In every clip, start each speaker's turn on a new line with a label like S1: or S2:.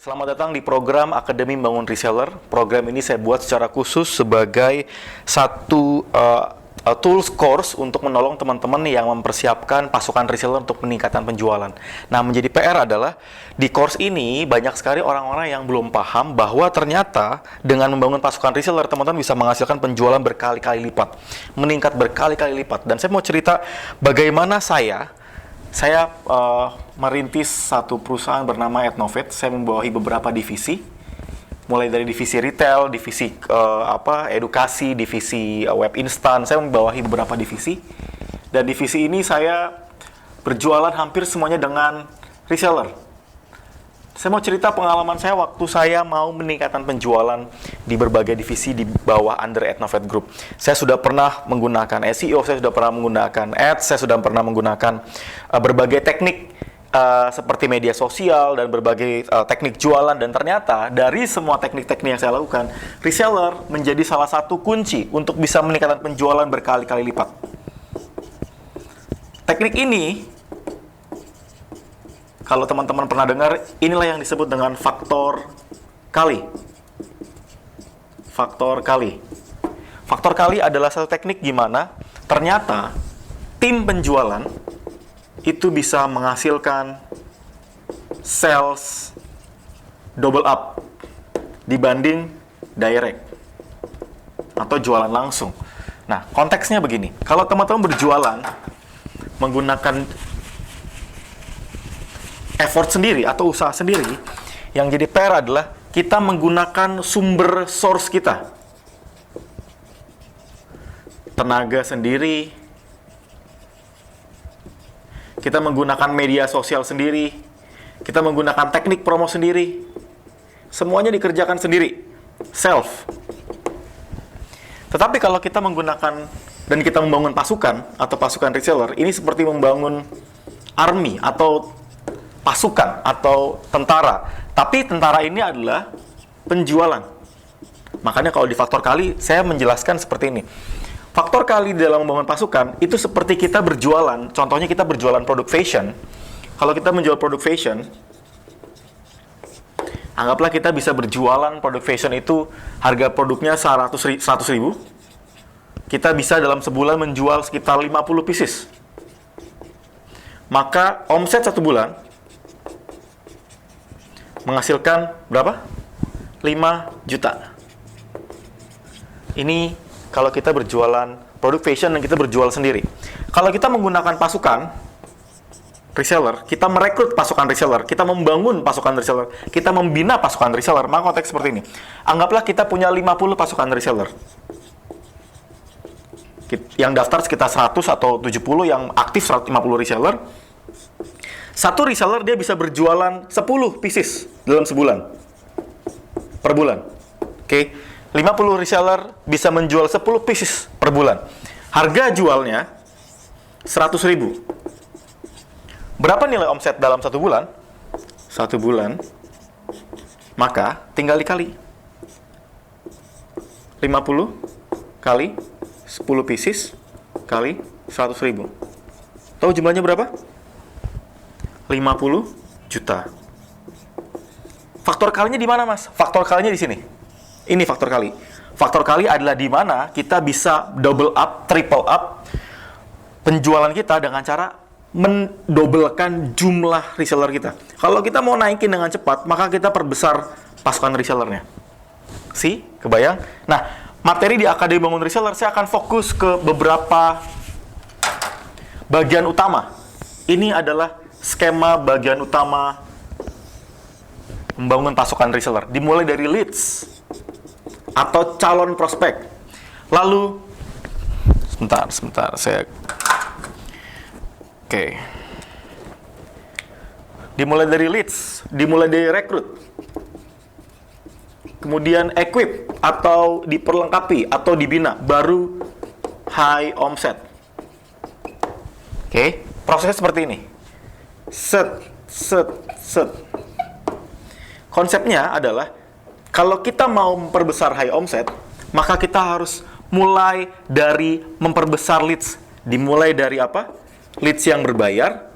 S1: Selamat datang di program Akademi Membangun Reseller. Program ini saya buat secara khusus sebagai satu tools course untuk menolong teman-teman yang mempersiapkan pasukan reseller untuk meningkatkan penjualan. Nah, menjadi PR adalah di course ini banyak sekali orang-orang yang belum paham bahwa ternyata dengan membangun pasukan reseller, teman-teman bisa menghasilkan penjualan berkali-kali lipat, meningkat berkali-kali lipat. Dan saya mau cerita bagaimana saya merintis satu perusahaan bernama Etnovet. Saya membawahi beberapa divisi, mulai dari divisi retail, divisi edukasi, divisi web instan. Saya membawahi beberapa divisi, dan divisi ini saya berjualan hampir semuanya dengan reseller. Saya mau cerita pengalaman saya waktu saya mau meningkatkan penjualan di berbagai divisi di bawah under Etnovet Group. Saya sudah pernah menggunakan SEO, saya sudah pernah menggunakan ads, saya sudah pernah menggunakan berbagai teknik seperti media sosial dan berbagai teknik jualan, dan ternyata dari semua teknik-teknik yang saya lakukan, reseller menjadi salah satu kunci untuk bisa meningkatkan penjualan berkali-kali lipat. Teknik ini, kalau teman-teman pernah dengar, inilah yang disebut dengan faktor kali. Faktor kali. Faktor kali adalah satu teknik gimana ternyata tim penjualan itu bisa menghasilkan sales double up dibanding direct atau jualan langsung. Nah, konteksnya begini. Kalau teman-teman berjualan menggunakan effort sendiri atau usaha sendiri, yang jadi PR adalah kita menggunakan sumber source kita. Tenaga sendiri, kita menggunakan media sosial sendiri, kita menggunakan teknik promo sendiri. Semuanya dikerjakan sendiri, self. Tetapi kalau kita menggunakan dan kita membangun pasukan atau pasukan reseller, ini seperti membangun army atau pasukan atau tentara. Tapi tentara ini adalah penjualan. Makanya kalau di faktor kali, saya menjelaskan seperti ini. Faktor kali dalam membangun pasukan, itu seperti kita berjualan. Contohnya kita berjualan produk fashion. Kalau kita menjual produk fashion, anggaplah kita bisa berjualan produk fashion itu, harga produknya 100 ribu. Kita bisa dalam sebulan menjual sekitar 50 pieces. Maka omset satu bulan menghasilkan berapa? 5 juta. Ini kalau kita berjualan produk fashion dan kita berjual sendiri. Kalau kita menggunakan pasukan reseller, kita merekrut pasukan reseller, kita membangun pasukan reseller, kita membina pasukan reseller, maka konteks seperti ini. Anggaplah kita punya 50 pasukan reseller. Yang daftar sekitar 100 atau 70, yang aktif 150 reseller. Satu reseller dia bisa berjualan 10 pieces dalam sebulan. Per bulan. Oke. 50 reseller bisa menjual 10 pieces per bulan. Harga jualnya 100 ribu. Berapa nilai omset dalam satu bulan? Satu bulan. Maka tinggal dikali. 50 kali 10 pieces kali 100 ribu. Tahu jumlahnya berapa? 50 juta. Faktor kalinya di mana, Mas? Faktor kalinya di sini. Ini faktor kali. Faktor kali adalah di mana kita bisa double up, triple up penjualan kita dengan cara mendobelkan jumlah reseller kita. Kalau kita mau naikin dengan cepat, maka kita perbesar pasukan resellernya. Kebayang? Nah, materi di Akademi Bangun Reseller, saya akan fokus ke beberapa bagian utama. Ini adalah skema bagian utama membangun pasukan reseller. Dimulai dari leads atau calon prospek. Lalu sebentar dimulai dari leads, dimulai dari rekrut, kemudian equip atau diperlengkapi atau dibina, baru high omset. Prosesnya seperti ini. set, set, set. Konsepnya adalah kalau kita mau memperbesar high omset, maka kita harus mulai dari memperbesar leads. Dimulai dari apa? Leads yang berbayar,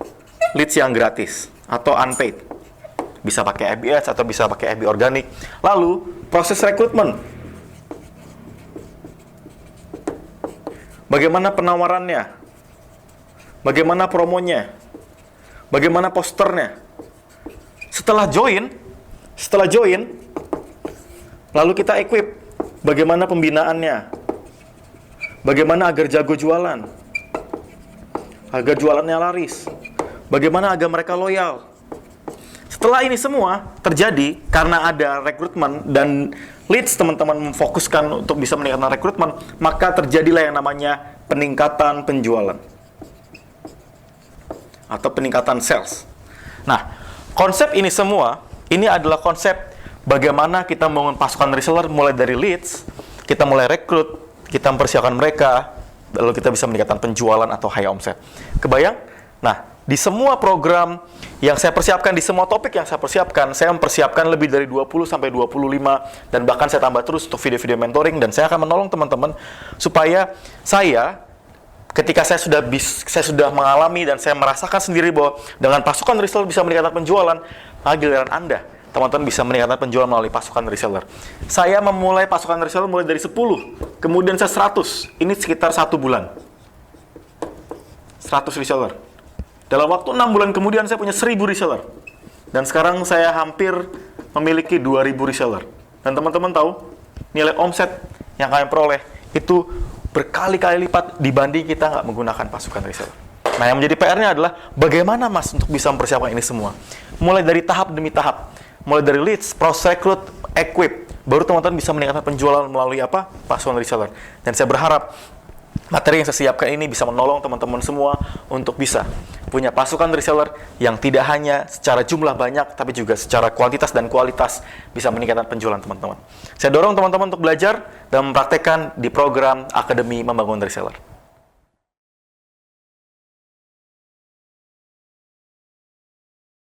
S1: leads yang gratis atau unpaid. Bisa pakai FB Ads atau bisa pakai FB organik. Lalu proses rekrutmen. Bagaimana penawarannya? Bagaimana promonya? Bagaimana posternya? Setelah join, lalu kita equip. Bagaimana pembinaannya? Bagaimana agar jago jualan? Agar jualannya laris? Bagaimana agar mereka loyal? Setelah ini semua terjadi karena ada rekrutmen dan leads teman-teman memfokuskan untuk bisa meningkatkan rekrutmen, maka terjadilah yang namanya peningkatan penjualan atau peningkatan sales. Nah, konsep ini semua, ini adalah konsep bagaimana kita membangun pasukan reseller mulai dari leads, kita mulai rekrut, kita mempersiapkan mereka, lalu kita bisa meningkatkan penjualan atau high omset. Kebayang? Nah, di semua program yang saya persiapkan, di semua topik yang saya persiapkan, saya mempersiapkan lebih dari 20 sampai 25 dan bahkan saya tambah terus untuk video-video mentoring, dan saya akan menolong teman-teman supaya saya ketika saya sudah mengalami dan saya merasakan sendiri bahwa dengan pasukan reseller bisa meningkatkan penjualan, maka giliran Anda, teman-teman bisa meningkatkan penjualan melalui pasukan reseller. Saya memulai pasukan reseller mulai dari 10, kemudian saya 100. Ini sekitar 1 bulan. 100 reseller. Dalam waktu 6 bulan kemudian saya punya 1000 reseller. Dan sekarang saya hampir memiliki 2000 reseller. Dan teman-teman tahu, nilai omset yang kalian peroleh itu berkali-kali lipat dibanding kita nggak menggunakan pasukan reseller. Nah, yang menjadi PR-nya adalah bagaimana Mas untuk bisa mempersiapkan ini semua. Mulai dari tahap demi tahap. Mulai dari leads, proses rekrut, equip. Baru teman-teman bisa meningkatkan penjualan melalui apa? Pasukan reseller. Dan saya berharap materi yang saya siapkan ini bisa menolong teman-teman semua untuk bisa punya pasukan reseller yang tidak hanya secara jumlah banyak, tapi juga secara kuantitas dan kualitas bisa meningkatkan penjualan teman-teman. Saya dorong teman-teman untuk belajar dan mempraktekkan di program Akademi Membangun Reseller.